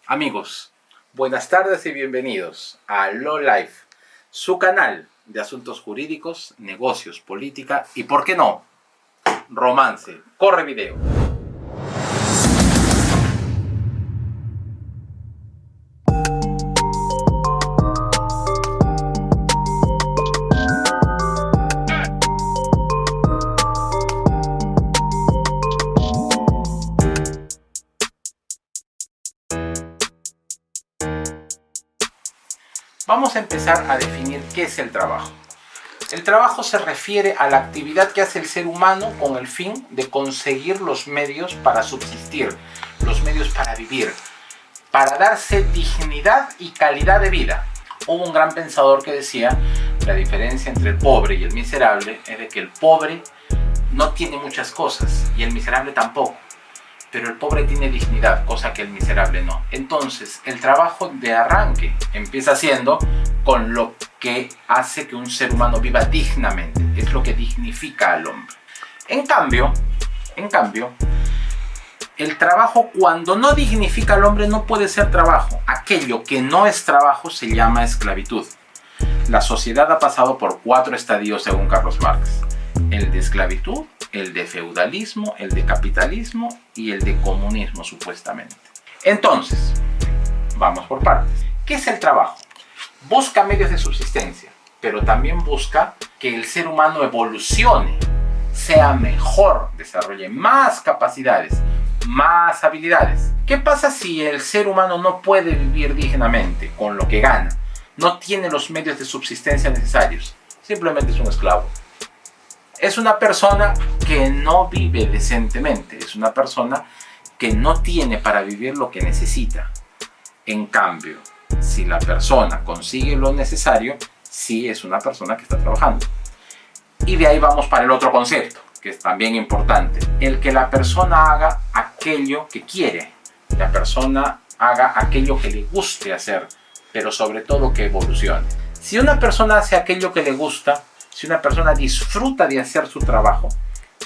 Amigos, buenas tardes y bienvenidos a Law Life, su canal de asuntos jurídicos, negocios, política y, ¿por qué no?, romance. Corre video. Vamos a empezar a definir qué es el trabajo. El trabajo se refiere a la actividad que hace el ser humano con el fin de conseguir los medios para subsistir, los medios para vivir, para darse dignidad y calidad de vida. Hubo un gran pensador que decía: la diferencia entre el pobre y el miserable es de que el pobre no tiene muchas cosas y el miserable tampoco. Pero el pobre tiene dignidad, cosa que el miserable no. Entonces, el trabajo de arranque empieza siendo con lo que hace que un ser humano viva dignamente. Es lo que dignifica al hombre. En cambio, el trabajo, cuando no dignifica al hombre, no puede ser trabajo. Aquello que no es trabajo se llama esclavitud. La sociedad ha pasado por 4 estadios según Carlos Marx: el de esclavitud, el de feudalismo, el de capitalismo y el de comunismo, supuestamente. Entonces, vamos por partes. ¿Qué es el trabajo? Busca medios de subsistencia, pero también busca que el ser humano evolucione, sea mejor, desarrolle más capacidades, más habilidades. ¿Qué pasa si el ser humano no puede vivir dignamente con lo que gana? No tiene los medios de subsistencia necesarios. Simplemente es un esclavo. Es una persona que no vive decentemente, es una persona que no tiene para vivir lo que necesita. En cambio, si la persona consigue lo necesario, sí es una persona que está trabajando. Y de ahí vamos para el otro concepto, que es también importante: el que la persona haga aquello que quiere, la persona haga aquello que le guste hacer, pero sobre todo que evolucione. Si una persona hace aquello que le gusta, si una persona disfruta de hacer su trabajo,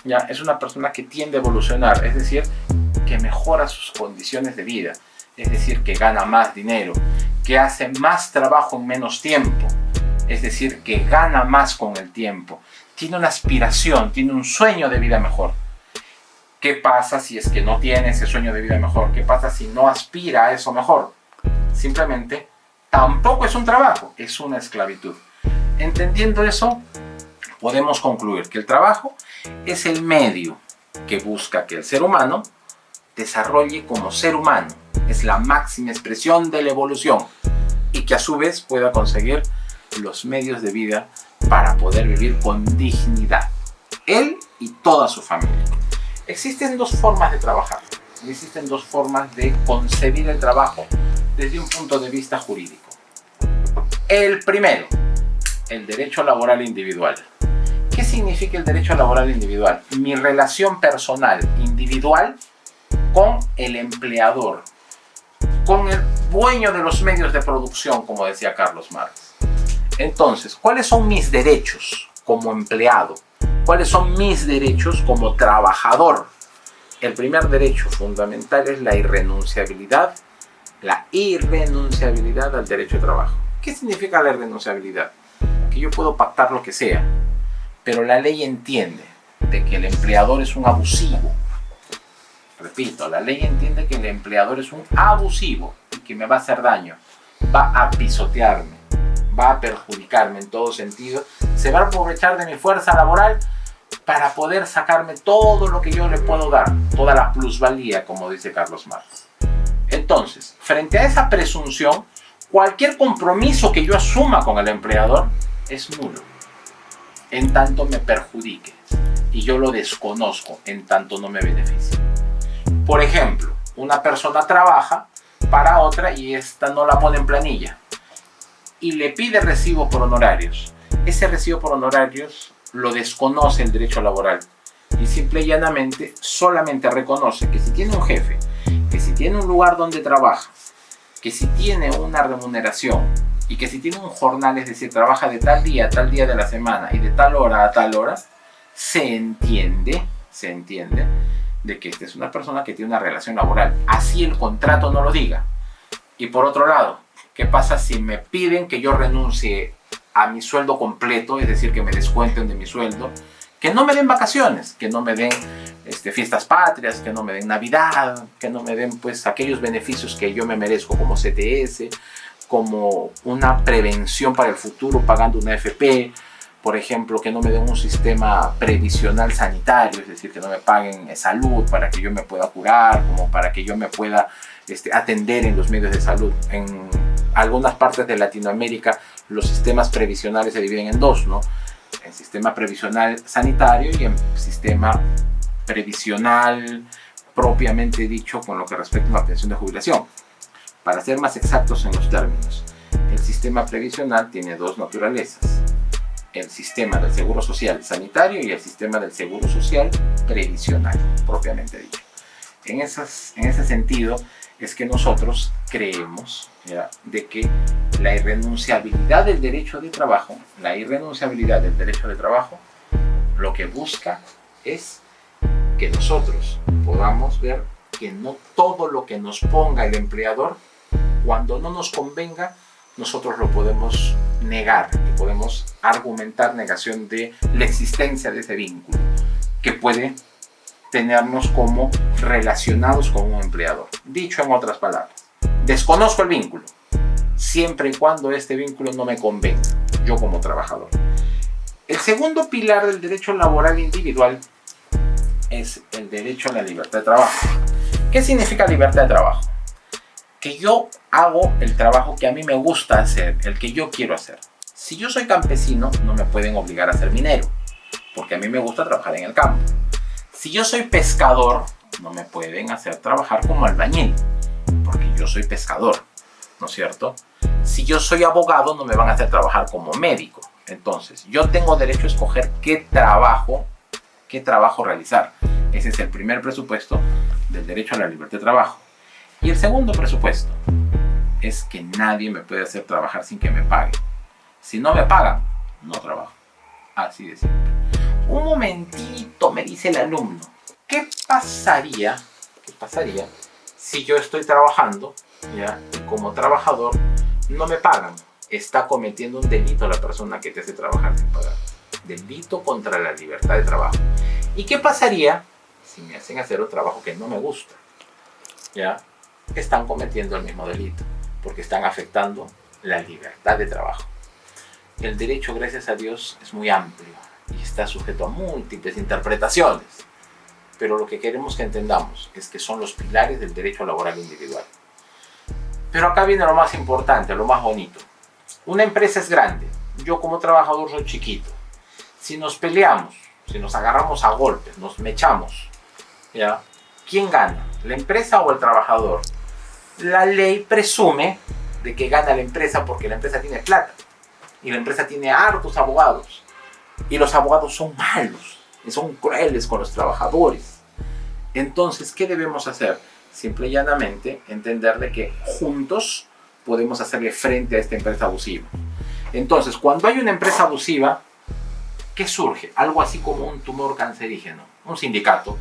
ya es una persona que tiende a evolucionar, es decir, que mejora sus condiciones de vida, es decir, que gana más dinero, que hace más trabajo en menos tiempo, es decir, que gana más con el tiempo, tiene una aspiración, tiene un sueño de vida mejor. ¿Qué pasa si es que no tiene ese sueño de vida mejor? ¿Qué pasa si no aspira a eso mejor? Simplemente tampoco es un trabajo, es una esclavitud. Entendiendo eso, podemos concluir que el trabajo es el medio que busca que el ser humano desarrolle como ser humano. Es la máxima expresión de la evolución y que a su vez pueda conseguir los medios de vida para poder vivir con dignidad, él y toda su familia. Existen 2 formas de trabajar, existen 2 formas de concebir el trabajo desde un punto de vista jurídico. El primero: el derecho laboral individual. ¿Qué significa el derecho laboral individual? Mi relación personal, individual, con el empleador, con el dueño de los medios de producción, como decía Carlos Marx. Entonces, ¿cuáles son mis derechos como empleado? ¿Cuáles son mis derechos como trabajador? El primer derecho fundamental es la irrenunciabilidad al derecho de trabajo. ¿Qué significa la irrenunciabilidad? Que yo puedo pactar lo que sea, pero la ley entiende de que el empleador es un abusivo. Repito, la ley entiende que el empleador es un abusivo y que me va a hacer daño, va a pisotearme, va a perjudicarme en todo sentido, se va a aprovechar de mi fuerza laboral para poder sacarme todo lo que yo le puedo dar, toda la plusvalía, como dice Carlos Marx. Entonces, frente a esa presunción, cualquier compromiso que yo asuma con el empleador es nulo, en tanto me perjudique, y yo lo desconozco en tanto no me beneficie. Por ejemplo, una persona trabaja para otra y esta no la pone en planilla y le pide recibo por honorarios. Ese recibo por honorarios lo desconoce el derecho laboral y simple y llanamente solamente reconoce que si tiene un jefe, que si tiene un lugar donde trabaja, que si tiene una remuneración y que si tiene un jornal, es decir, trabaja de tal día a tal día de la semana y de tal hora a tal hora, se entiende de que esta es una persona que tiene una relación laboral. Así el contrato no lo diga. Y por otro lado, ¿qué pasa si me piden que yo renuncie a mi sueldo completo, es decir, que me descuenten de mi sueldo, que no me den vacaciones, que no me den fiestas patrias, que no me den Navidad, que no me den pues aquellos beneficios que yo me merezco como CTS, como una prevención para el futuro pagando una AFP, por ejemplo, que no me den un sistema previsional sanitario, es decir, que no me paguen salud para que yo me pueda curar, como para que yo me pueda atender en los medios de salud. En algunas partes de Latinoamérica los sistemas previsionales se dividen en dos, ¿no? En sistema previsional sanitario y en sistema previsional propiamente dicho con lo que respecta a una pensión de jubilación. Para ser más exactos en los términos, el sistema previsional tiene dos naturalezas: el sistema del seguro social sanitario y el sistema del seguro social previsional propiamente dicho. En ese sentido es que nosotros creemos, ¿ya?, de que la irrenunciabilidad del derecho de trabajo, lo que busca es que nosotros podamos ver que no todo lo que nos ponga el empleador, cuando no nos convenga, nosotros lo podemos negar, que podemos argumentar negación de la existencia de ese vínculo que puede tenernos como relacionados con un empleador. Dicho en otras palabras, desconozco el vínculo siempre y cuando este vínculo no me convenga, yo como trabajador. El segundo pilar del derecho laboral individual es el derecho a la libertad de trabajo. ¿Qué significa libertad de trabajo? Que yo hago el trabajo que a mí me gusta hacer, el que yo quiero hacer. Si yo soy campesino, no me pueden obligar a ser minero, porque a mí me gusta trabajar en el campo. Si yo soy pescador, no me pueden hacer trabajar como albañil, porque yo soy pescador, ¿no es cierto? Si yo soy abogado, no me van a hacer trabajar como médico. Entonces, yo tengo derecho a escoger qué trabajo realizar. Ese es el primer presupuesto del derecho a la libertad de trabajo. Y el segundo presupuesto es que nadie me puede hacer trabajar sin que me paguen. Si no me pagan, no trabajo. Así de simple. Un momentito, me dice el alumno. ¿Qué pasaría si yo estoy trabajando, ¿ya?, y como trabajador no me pagan? Está cometiendo un delito la persona que te hace trabajar sin pagar. Delito contra la libertad de trabajo. ¿Y qué pasaría si me hacen hacer un trabajo que no me gusta? ¿Ya? Están cometiendo el mismo delito, porque están afectando la libertad de trabajo. El derecho, gracias a Dios, es muy amplio y está sujeto a múltiples interpretaciones, pero lo que queremos que entendamos es que son los pilares del derecho laboral individual. Pero acá viene lo más importante, lo más bonito. Una empresa es grande, yo como trabajador soy chiquito. Si nos peleamos, si nos agarramos a golpes, nos mechamos, ¿ya?, ¿quién gana? ¿La empresa o el trabajador? La ley presume de que gana la empresa porque la empresa tiene plata y la empresa tiene hartos abogados y los abogados son malos y son crueles con los trabajadores. Entonces, ¿qué debemos hacer? Simple y llanamente entender de que juntos podemos hacerle frente a esta empresa abusiva. Entonces, cuando hay una empresa abusiva, ¿qué surge? Algo así como un tumor cancerígeno, un sindicato,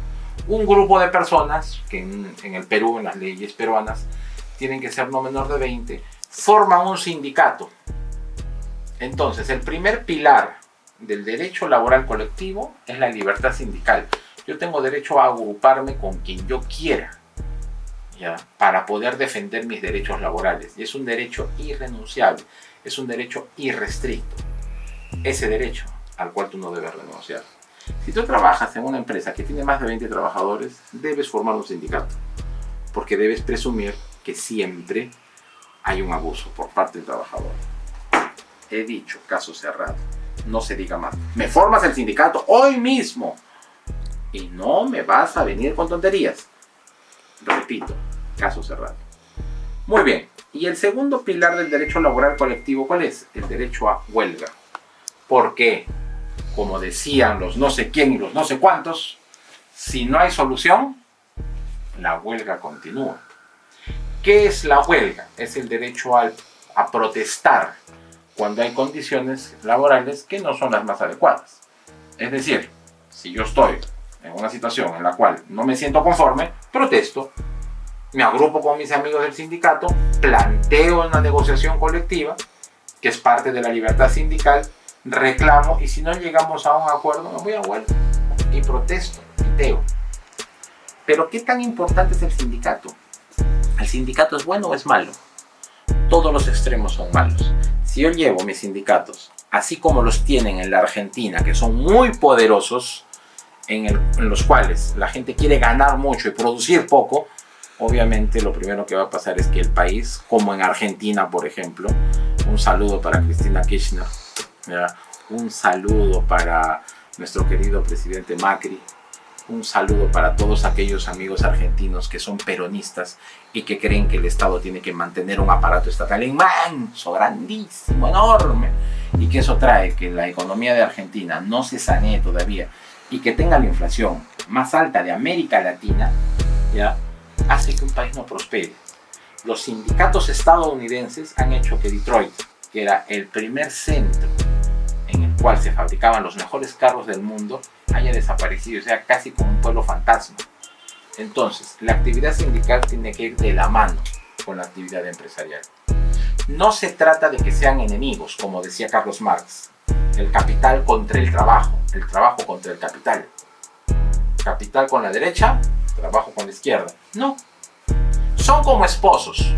un grupo de personas que en el Perú, en las leyes peruanas, tienen que ser no menor de 20, forman un sindicato. Entonces, el primer pilar del derecho laboral colectivo es la libertad sindical. Yo tengo derecho a agruparme con quien yo quiera, ¿ya?, para poder defender mis derechos laborales. Y es un derecho irrenunciable, es un derecho irrestricto. Ese derecho al cual tú no debes renunciar. Si tú trabajas en una empresa que tiene más de 20 trabajadores, debes formar un sindicato, porque debes presumir que siempre hay un abuso por parte del trabajador. He dicho, caso cerrado, no se diga más. Me formas el sindicato hoy mismo y no me vas a venir con tonterías. Repito, caso cerrado. Muy bien, y el segundo pilar del derecho laboral colectivo, ¿cuál es? El derecho a huelga. ¿Por qué? Como decían los no sé quién y los no sé cuántos, si no hay solución, la huelga continúa. ¿Qué es la huelga? Es el derecho a protestar cuando hay condiciones laborales que no son las más adecuadas. Es decir, si yo estoy en una situación en la cual no me siento conforme, protesto. me agrupo con mis amigos del sindicato, planteo una negociación colectiva, que es parte de la libertad sindical, reclamo, y si no llegamos a un acuerdo, me voy a huelga y protesto, piteo. Pero ¿qué tan importante es el sindicato? ¿El sindicato es bueno o es malo? Todos los extremos son malos. Si yo llevo mis sindicatos, así como los tienen en la Argentina, que son muy poderosos, en los cuales la gente quiere ganar mucho y producir poco, obviamente lo primero que va a pasar es que el país, como en Argentina, por ejemplo, un saludo para Cristina Kirchner, ¿ya? Un saludo para nuestro querido presidente Macri, un saludo para todos aquellos amigos argentinos que son peronistas y que creen que el Estado tiene que mantener un aparato estatal inmenso, grandísimo, enorme, y que eso trae que la economía de Argentina no se sanee todavía y que tenga la inflación más alta de América Latina, ¿ya? Hace que un país no prospere. Los sindicatos estadounidenses han hecho que Detroit, que era el primer centro en el cual se fabricaban los mejores carros del mundo, haya desaparecido, o sea, casi como un pueblo fantasma. Entonces, la actividad sindical tiene que ir de la mano con la actividad empresarial. No se trata de que sean enemigos, como decía Carlos Marx, el capital contra el trabajo contra el capital. Capital con la derecha, trabajo con la izquierda. No, son como esposos.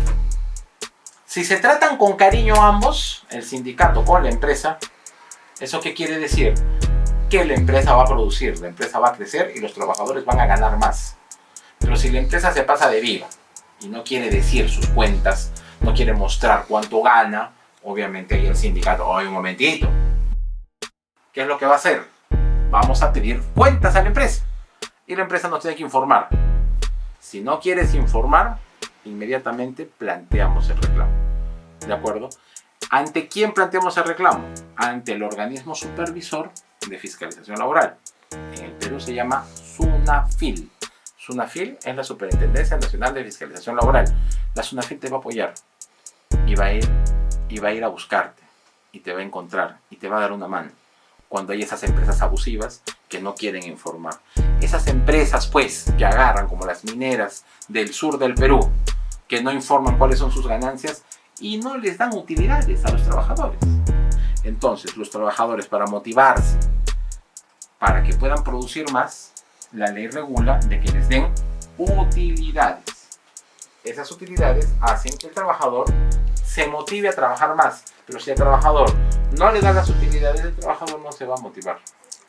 Si se tratan con cariño ambos, el sindicato con la empresa, ¿eso qué quiere decir? Que la empresa va a producir, la empresa va a crecer y los trabajadores van a ganar más. Pero si la empresa se pasa de viva y no quiere decir sus cuentas, no quiere mostrar cuánto gana, obviamente ahí el sindicato, oye, un momentito, ¿qué es lo que va a hacer? Vamos a pedir cuentas a la empresa y la empresa nos tiene que informar. Si no quieres informar, inmediatamente planteamos el reclamo. ¿De acuerdo? ¿Ante quién planteamos el reclamo? Ante el organismo supervisor de fiscalización laboral. En el Perú se llama SUNAFIL. SUNAFIL es la Superintendencia Nacional de Fiscalización Laboral. La SUNAFIL te va a apoyar y va a ir a buscarte y te va a encontrar y te va a dar una mano cuando hay esas empresas abusivas que no quieren informar. Esas empresas, pues, que agarran, como las mineras del sur del Perú, que no informan cuáles son sus ganancias y no les dan utilidades a los trabajadores. Entonces, los trabajadores, para motivarse, para que puedan producir más, la ley regula de que les den utilidades. Esas utilidades hacen que el trabajador se motive a trabajar más. Pero si el trabajador no le da las utilidades, el trabajador no se va a motivar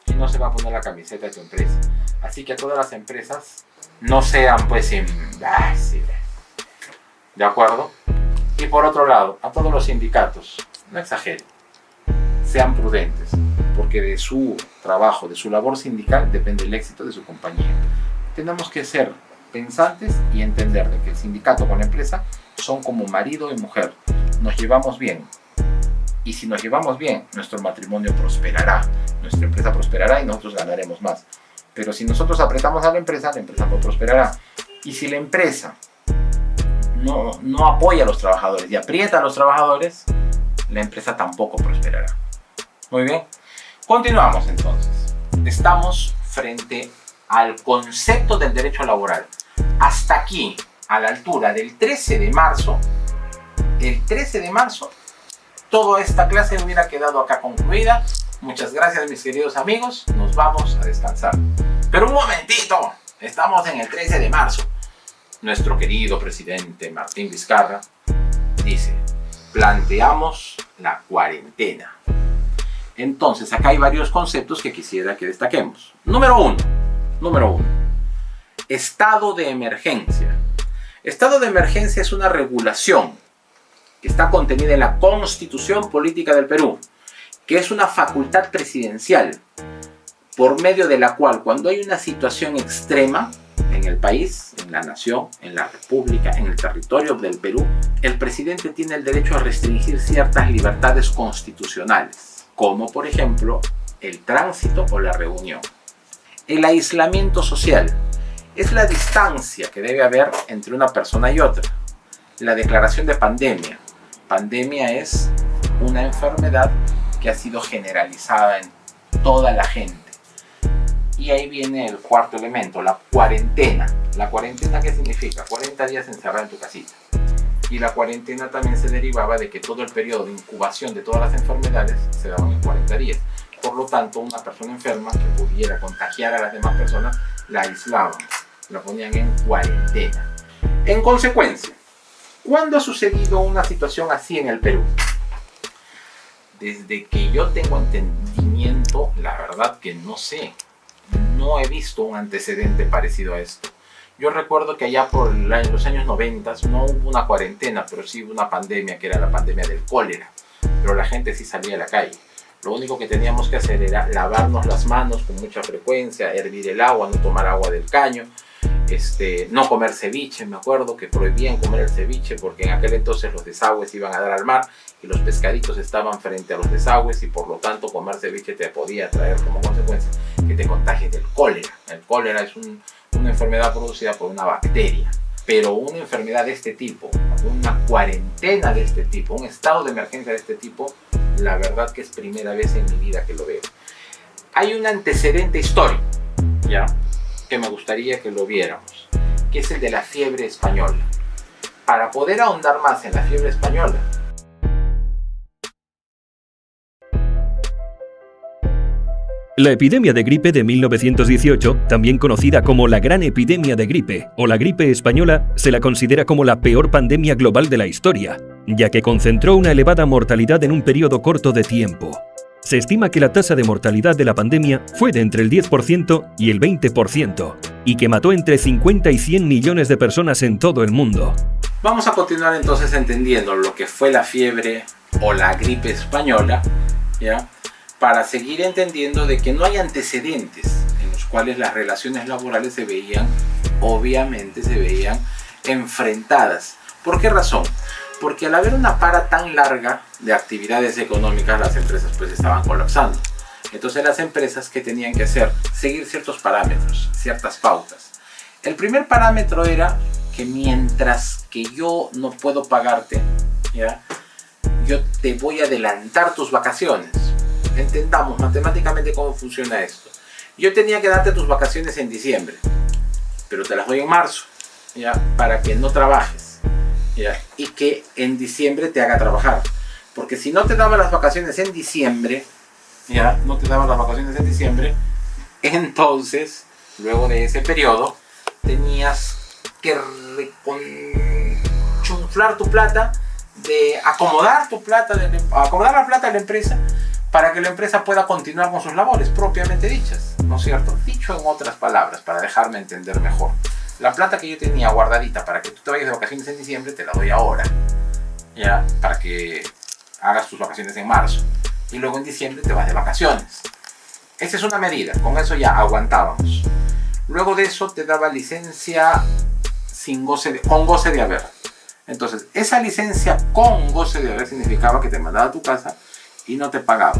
y no se va a poner la camiseta de tu empresa. Así que a todas las empresas no sean pues imbéciles. ¿De acuerdo? Y por otro lado, a todos los sindicatos, no exageren, sean prudentes, porque de su trabajo, de su labor sindical, depende el éxito de su compañía. Tenemos que ser pensantes y entender de que el sindicato con la empresa son como marido y mujer. Nos llevamos bien. Y si nos llevamos bien, nuestro matrimonio prosperará, nuestra empresa prosperará y nosotros ganaremos más. Pero si nosotros apretamos a la empresa no prosperará. Y si la empresa no apoya a los trabajadores y aprieta a los trabajadores, la empresa tampoco prosperará. Muy bien, continuamos entonces. Estamos frente al concepto del derecho laboral. Hasta aquí, a la altura del 13 de marzo, toda esta clase hubiera quedado acá concluida. Muchas gracias, mis queridos amigos. Nos vamos a descansar. Pero un momentito, estamos en el 13 de marzo. Nuestro querido presidente Martín Vizcarra dice, planteamos la cuarentena. Entonces, acá hay varios conceptos que quisiera que destaquemos. Número uno. Estado de emergencia. Estado de emergencia es una regulación que está contenida en la Constitución Política del Perú, que es una facultad presidencial por medio de la cual, cuando hay una situación extrema en el país, en la nación, en la república, en el territorio del Perú, el presidente tiene el derecho a restringir ciertas libertades constitucionales, como por ejemplo el tránsito o la reunión. El aislamiento social es la distancia que debe haber entre una persona y otra. La declaración de pandemia. Pandemia es una enfermedad que ha sido generalizada en toda la gente. Y ahí viene el cuarto elemento, la cuarentena. ¿La cuarentena qué significa? 40 días encerrado en tu casita. Y la cuarentena también se derivaba de que todo el periodo de incubación de todas las enfermedades se daban en 40 días. Por lo tanto, una persona enferma que pudiera contagiar a las demás personas, la aislaban, la ponían en cuarentena. En consecuencia, ¿cuándo ha sucedido una situación así en el Perú? Desde que yo tengo entendimiento, la verdad que no sé. No he visto un antecedente parecido a esto. Yo recuerdo que allá por los años 90 no hubo una cuarentena, pero sí hubo una pandemia, que era la pandemia del cólera. Pero la gente sí salía a la calle. Lo único que teníamos que hacer era lavarnos las manos con mucha frecuencia, hervir el agua, no tomar agua del caño, no comer ceviche. Me acuerdo que prohibían comer el ceviche porque en aquel entonces los desagües iban a dar al mar y los pescaditos estaban frente a los desagües y por lo tanto comer ceviche te podía traer como consecuencia que te contagies del cólera. El cólera es una enfermedad producida por una bacteria, pero una enfermedad de este tipo, una cuarentena de este tipo, un estado de emergencia de este tipo, la verdad que es primera vez en mi vida que lo veo. Hay un antecedente histórico, ¿ya?, que me gustaría que lo viéramos, que es el de la fiebre española. Para poder ahondar más en la fiebre española, la epidemia de gripe de 1918, también conocida como la Gran Epidemia de Gripe o la gripe española, se la considera como la peor pandemia global de la historia, ya que concentró una elevada mortalidad en un periodo corto de tiempo. Se estima que la tasa de mortalidad de la pandemia fue de entre el 10% y el 20%, y que mató entre 50 y 100 millones de personas en todo el mundo. Vamos a continuar entonces entendiendo lo que fue la fiebre o la gripe española, ¿ya?, para seguir entendiendo de que no hay antecedentes en los cuales las relaciones laborales obviamente se veían enfrentadas. ¿Por qué razón? Porque al haber una para tan larga de actividades económicas, las empresas pues estaban colapsando. Entonces las empresas, ¿qué tenían que hacer? Seguir ciertos parámetros, ciertas pautas. El primer parámetro era que mientras que yo no puedo pagarte, ¿ya?, yo te voy a adelantar tus vacaciones. Entendamos matemáticamente cómo funciona esto. Yo tenía que darte tus vacaciones en diciembre, pero te las doy en marzo, ¿ya?, para que no trabajes, ¿ya?, y que en diciembre te haga trabajar. Porque si no te daba las vacaciones en diciembre, ¿ya?, entonces, luego de ese periodo, tenías que reconchuflar tu plata, acomodar la plata de la empresa, para que la empresa pueda continuar con sus labores propiamente dichas, ¿no es cierto? Dicho en otras palabras, para dejarme entender mejor. La plata que yo tenía guardadita para que tú te vayas de vacaciones en diciembre, te la doy ahora, ¿ya?, para que hagas tus vacaciones en marzo. Y luego en diciembre te vas de vacaciones. Esa es una medida, con eso ya aguantábamos. Luego de eso te daba licencia con goce de haber. Entonces, esa licencia con goce de haber significaba que te mandaba a tu casa y no te pagaba.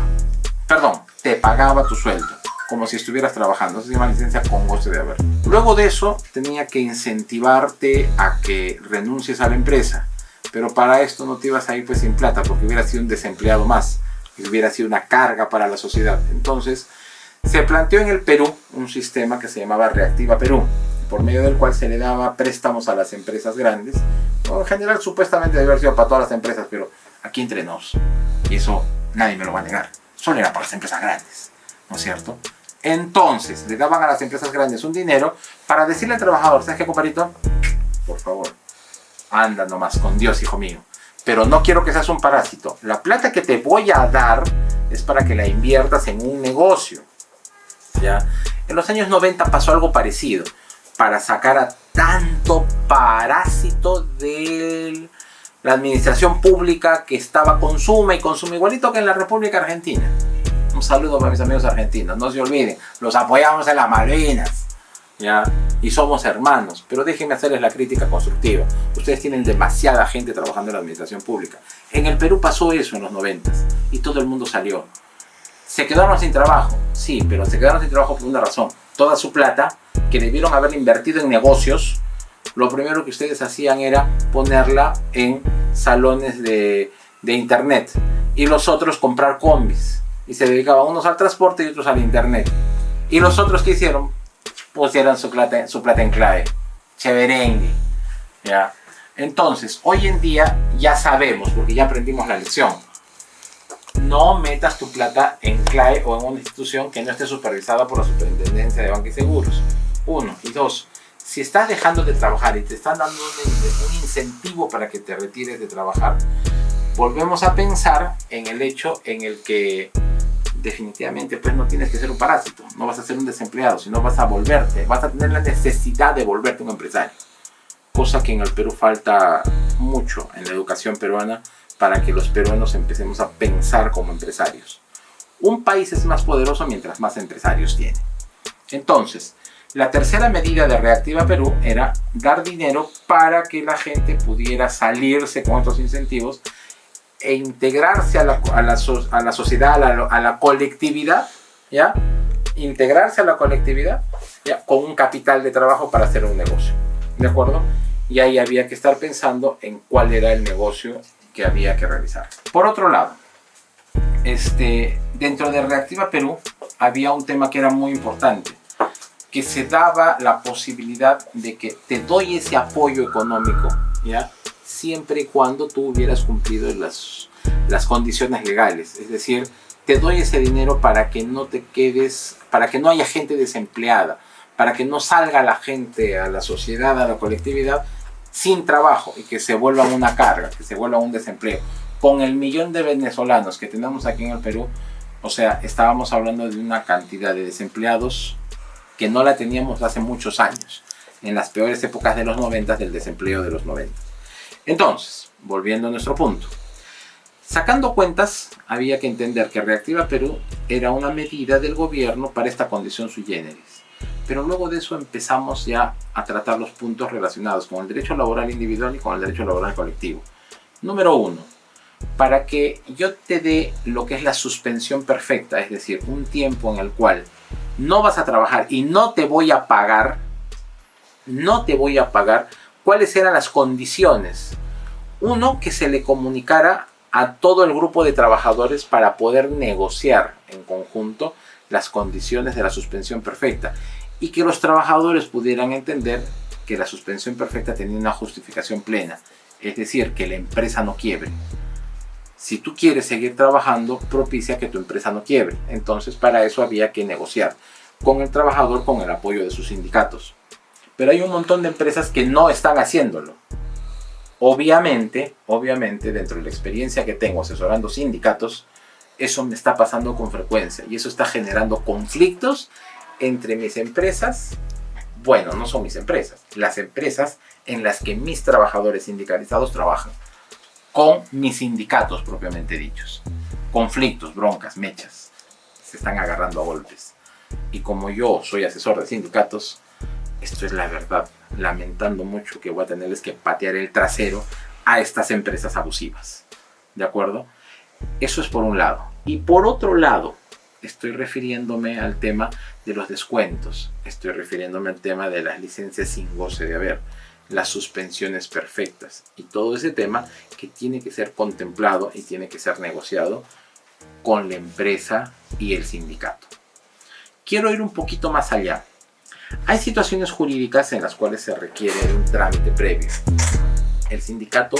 Perdón, te pagaba tu sueldo, como si estuvieras trabajando. Eso se llama licencia con goce de haber. Luego de eso, tenía que incentivarte a que renuncies a la empresa. Pero para esto no te ibas a ir pues sin plata, porque hubiera sido un desempleado más. Y hubiera sido una carga para la sociedad. Entonces, se planteó en el Perú un sistema que se llamaba Reactiva Perú, por medio del cual se le daba préstamos a las empresas grandes. Bueno, en general, supuestamente debe haber sido para todas las empresas, pero aquí entre nos. Y eso nadie me lo va a negar. Solo era para las empresas grandes, ¿no es cierto? Entonces, le daban a las empresas grandes un dinero para decirle al trabajador: ¿sabes qué, compadrito? Por favor, anda nomás con Dios, hijo mío. Pero no quiero que seas un parásito. La plata que te voy a dar es para que la inviertas en un negocio, ¿ya? En los años 90 pasó algo parecido. Para sacar a tanto parásito de la administración pública que estaba consume, igualito que en la República Argentina. Un saludo para mis amigos argentinos, no se olviden, los apoyamos en las Malvinas, ¿ya? Y somos hermanos, pero déjenme hacerles la crítica constructiva. Ustedes tienen demasiada gente trabajando en la administración pública. En el Perú pasó eso en los 90 y todo el mundo salió. ¿Se quedaron sin trabajo? Sí, pero se quedaron sin trabajo por una razón. Toda su plata, que debieron haber invertido en negocios, lo primero que ustedes hacían era ponerla en salones de internet, y los otros comprar combis, y se dedicaban unos al transporte y otros al internet. Y los otros, ¿qué hicieron? Pusieron su plata en clave. chéverengue, ¿ya? Entonces, hoy en día ya sabemos, porque ya aprendimos la lección. No metas tu plata en CLAE o en una institución que no esté supervisada por la Superintendencia de Banca y Seguros. 1. Y 2. Si estás dejando de trabajar y te están dando un incentivo para que te retires de trabajar, volvemos a pensar en el hecho en el que definitivamente pues no tienes que ser un parásito, no vas a ser un desempleado, sino vas a tener la necesidad de volverte un empresario. Cosa que en el Perú falta mucho en la educación peruana para que los peruanos empecemos a pensar como empresarios. Un país es más poderoso mientras más empresarios tiene. Entonces, la tercera medida de Reactiva Perú era dar dinero para que la gente pudiera salirse con estos incentivos e integrarse a la sociedad, a la colectividad, ¿ya? Integrarse a la colectividad, ¿ya? Con un capital de trabajo para hacer un negocio, ¿de acuerdo? Y ahí había que estar pensando en cuál era el negocio que había que realizar. Por otro lado, dentro de Reactiva Perú había un tema que era muy importante, que se daba la posibilidad de que te doy ese apoyo económico, ¿ya? Siempre y cuando tú hubieras cumplido las condiciones legales. Es decir, te doy ese dinero para que no te quedes, para que no haya gente desempleada, para que no salga la gente a la sociedad, a la colectividad, sin trabajo y que se vuelvan una carga, que se vuelva un desempleo. Con el 1.000.000 de venezolanos que tenemos aquí en el Perú, o sea, estábamos hablando de una cantidad de desempleados que no la teníamos hace muchos años, en las peores épocas de los 90, del desempleo de los 90. Entonces, volviendo a nuestro punto, sacando cuentas, había que entender que Reactiva Perú era una medida del gobierno para esta condición sui generis. Pero luego de eso empezamos ya a tratar los puntos relacionados con el derecho laboral individual y con el derecho laboral colectivo. Número 1, para que yo te dé lo que es la suspensión perfecta, es decir, un tiempo en el cual no vas a trabajar y no te voy a pagar, ¿cuáles eran las condiciones? 1, que se le comunicara a todo el grupo de trabajadores para poder negociar en conjunto las condiciones de la suspensión perfecta y que los trabajadores pudieran entender que la suspensión perfecta tenía una justificación plena, es decir, que la empresa no quiebre. Si tú quieres seguir trabajando, propicia que tu empresa no quiebre. Entonces, para eso había que negociar con el trabajador con el apoyo de sus sindicatos. Pero hay un montón de empresas que no están haciéndolo. Obviamente, dentro de la experiencia que tengo asesorando sindicatos, eso me está pasando con frecuencia y eso está generando conflictos entre mis empresas. Bueno, no son mis empresas, las empresas en las que mis trabajadores sindicalizados trabajan, con mis sindicatos propiamente dichos. Conflictos, broncas, mechas, se están agarrando a golpes. Y como yo soy asesor de sindicatos, esto es la verdad, lamentando mucho que voy a tenerles que patear el trasero a estas empresas abusivas, ¿de acuerdo? Eso es por un lado. Y por otro lado, estoy refiriéndome al tema de los descuentos, estoy refiriéndome al tema de las licencias sin goce de haber, las suspensiones perfectas y todo ese tema que tiene que ser contemplado y tiene que ser negociado con la empresa y el sindicato. Quiero ir un poquito más allá. Hay situaciones jurídicas en las cuales se requiere un trámite previo. El sindicato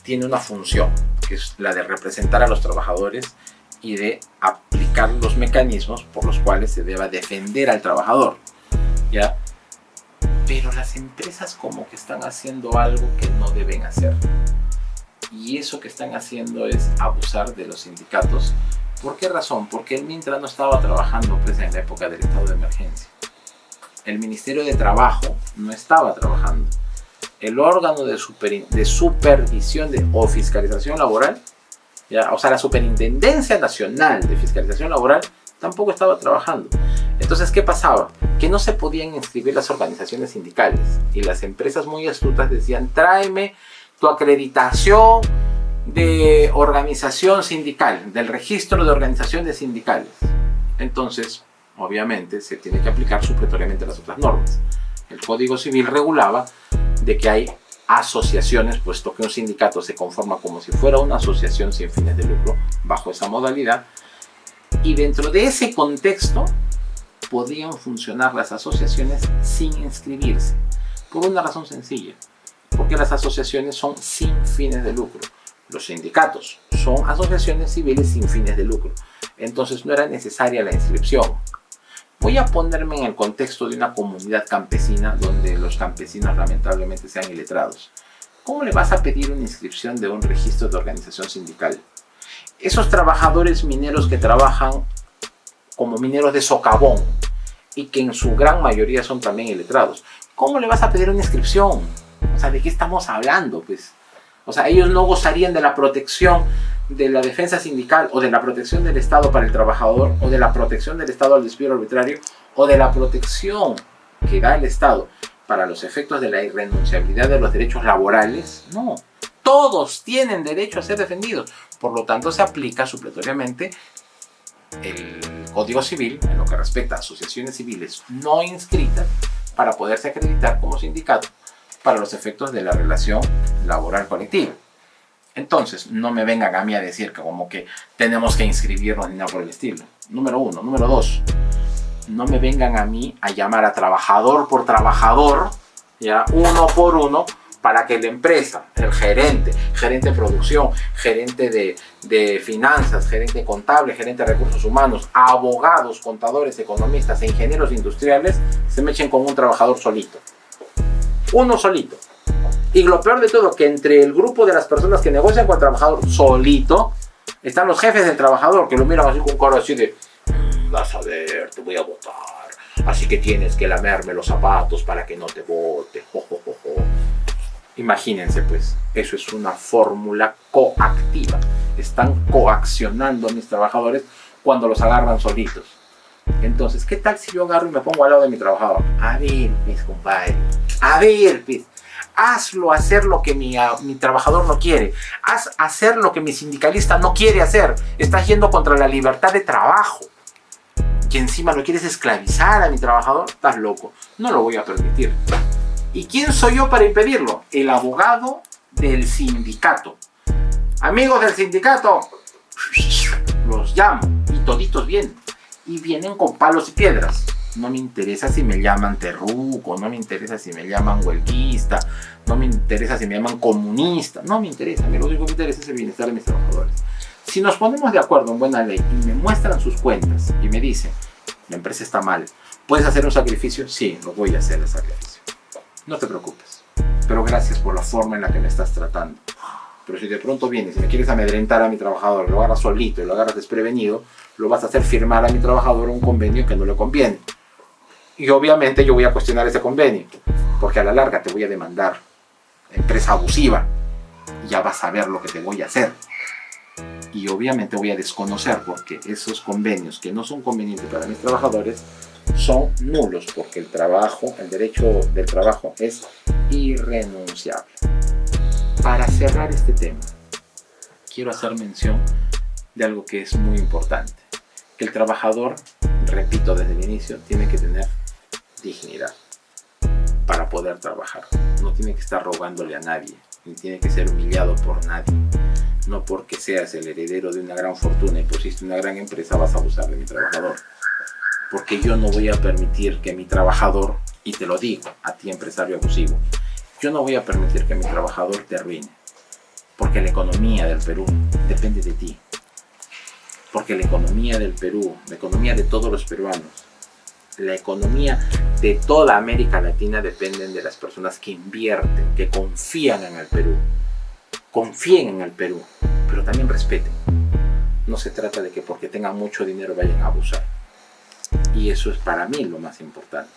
tiene una función, que es la de representar a los trabajadores y de aplicar los mecanismos por los cuales se deba defender al trabajador, ¿ya? Pero las empresas como que están haciendo algo que no deben hacer. Y eso que están haciendo es abusar de los sindicatos. ¿Por qué razón? Porque el Mintra no estaba trabajando pues, en la época del estado de emergencia. El Ministerio de Trabajo no estaba trabajando. El órgano de supervisión o fiscalización laboral, ¿ya? O sea, la Superintendencia Nacional de Fiscalización Laboral tampoco estaba trabajando. Entonces, ¿qué pasaba? Que no se podían inscribir las organizaciones sindicales y las empresas muy astutas decían, tráeme tu acreditación de organización sindical, del registro de organizaciones sindicales. Entonces, obviamente, se tiene que aplicar supletoriamente las otras normas. El Código Civil regulaba de que hay asociaciones, puesto que un sindicato se conforma como si fuera una asociación sin fines de lucro, bajo esa modalidad, y dentro de ese contexto podían funcionar las asociaciones sin inscribirse. Por una razón sencilla, porque las asociaciones son sin fines de lucro. Los sindicatos son asociaciones civiles sin fines de lucro. Entonces no era necesaria la inscripción. Voy a ponerme en el contexto de una comunidad campesina donde los campesinos lamentablemente sean iletrados. ¿Cómo le vas a pedir una inscripción de un registro de organización sindical? Esos trabajadores mineros que trabajan como mineros de socavón y que en su gran mayoría son también iletrados, ¿cómo le vas a pedir una inscripción? O sea, ¿de qué estamos hablando? Pues, o sea, ellos no gozarían de la protección de la defensa sindical o de la protección del Estado para el trabajador o de la protección del Estado al despido arbitrario o de la protección que da el Estado para los efectos de la irrenunciabilidad de los derechos laborales. No, todos tienen derecho a ser defendidos. Por lo tanto, se aplica supletoriamente el Código Civil en lo que respecta a asociaciones civiles no inscritas para poderse acreditar como sindicato para los efectos de la relación laboral colectiva. Entonces, no me vengan a mí a decir que como que tenemos que inscribirnos ni nada por el estilo. Número uno. Número dos, no me vengan a mí a llamar a trabajador por trabajador, ya, uno por uno, para que la empresa, el gerente de producción, gerente de finanzas, gerente contable, gerente de recursos humanos, abogados, contadores, economistas e ingenieros industriales se me echen con un trabajador solito. Uno solito. Y lo peor de todo, que entre el grupo de las personas que negocian con el trabajador solito, están los jefes del trabajador que lo miran así con cara así de vas a ver, te voy a votar, así que tienes que lamerme los zapatos para que no te vote. Jo, jo, jo, jo. Imagínense pues, eso es una fórmula coactiva. Están coaccionando a mis trabajadores cuando los agarran solitos. Entonces, ¿qué tal si yo agarro y me pongo al lado de mi trabajador? A ver, pues, compadre, a ver, pues, hazlo hacer lo que mi trabajador no quiere. Haz hacer lo que mi sindicalista no quiere hacer. Estás yendo contra la libertad de trabajo. Y encima lo quieres esclavizar a mi trabajador. Estás loco. No lo voy a permitir. ¿Y quién soy yo para impedirlo? El abogado del sindicato. Amigos del sindicato, los llamo y toditos vienen. Y vienen con palos y piedras. No me interesa si me llaman terruco, no me interesa si me llaman huelguista, no me interesa si me llaman comunista, no me interesa. A mí lo único que me interesa es el bienestar de mis trabajadores. Si nos ponemos de acuerdo en buena ley y me muestran sus cuentas y me dicen, la empresa está mal, ¿puedes hacer un sacrificio? Sí, lo voy a hacer el sacrificio. No te preocupes, pero gracias por la forma en la que me estás tratando. Pero si de pronto vienes y me quieres amedrentar a mi trabajador, lo agarras solito y lo agarras desprevenido, lo vas a hacer firmar a mi trabajador un convenio que no le conviene. Y obviamente yo voy a cuestionar ese convenio, porque a la larga te voy a demandar, empresa abusiva, y ya vas a ver lo que te voy a hacer. Y obviamente voy a desconocer, porque esos convenios que no son convenientes para mis trabajadores son nulos, porque el derecho del trabajo es irrenunciable. Para cerrar este tema, quiero hacer mención de algo que es muy importante. Que el trabajador, repito desde el inicio, tiene que tener dignidad para poder trabajar. No tiene que estar rogándole a nadie, ni tiene que ser humillado por nadie. No porque seas el heredero de una gran fortuna y pusiste una gran empresa vas a abusar de mi trabajador. Porque yo no voy a permitir que mi trabajador, y te lo digo a ti empresario abusivo, yo no voy a permitir que mi trabajador te arruine. Porque la economía del Perú depende de ti. Porque la economía del Perú, la economía de todos los peruanos, la economía de toda América Latina dependen de las personas que invierten, que confían en el Perú. Confíen en el Perú, pero también respeten. No se trata de que porque tengan mucho dinero vayan a abusar. Y eso es para mí lo más importante.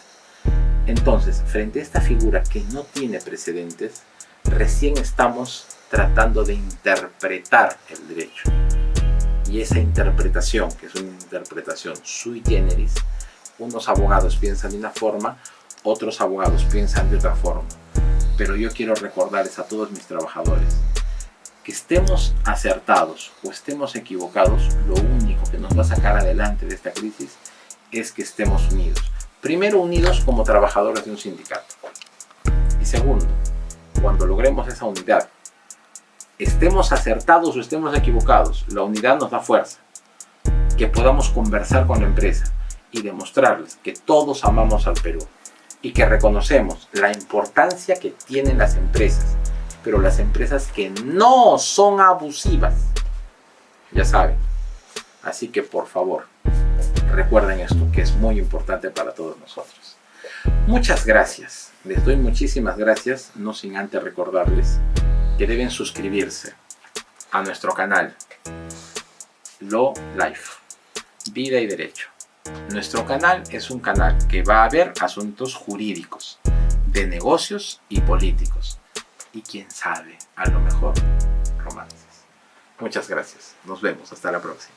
Entonces, frente a esta figura que no tiene precedentes, recién estamos tratando de interpretar el derecho. Y esa interpretación, que es una interpretación sui generis, unos abogados piensan de una forma, otros abogados piensan de otra forma. Pero yo quiero recordarles a todos mis trabajadores que estemos acertados o estemos equivocados, lo único que nos va a sacar adelante de esta crisis es que estemos unidos. Primero, unidos como trabajadores de un sindicato. Y segundo, cuando logremos esa unidad, estemos acertados o estemos equivocados, la unidad nos da fuerza. Que podamos conversar con la empresa y demostrarles que todos amamos al Perú, y que reconocemos la importancia que tienen las empresas, pero las empresas que no son abusivas, ya saben. Así que por favor, recuerden esto, que es muy importante para todos nosotros. Muchas gracias, les doy muchísimas gracias, no sin antes recordarles que deben suscribirse a nuestro canal Law Life, Vida y Derecho. Nuestro canal es un canal que va a ver asuntos jurídicos, de negocios y políticos. Y quién sabe, a lo mejor, romances. Muchas gracias. Nos vemos. Hasta la próxima.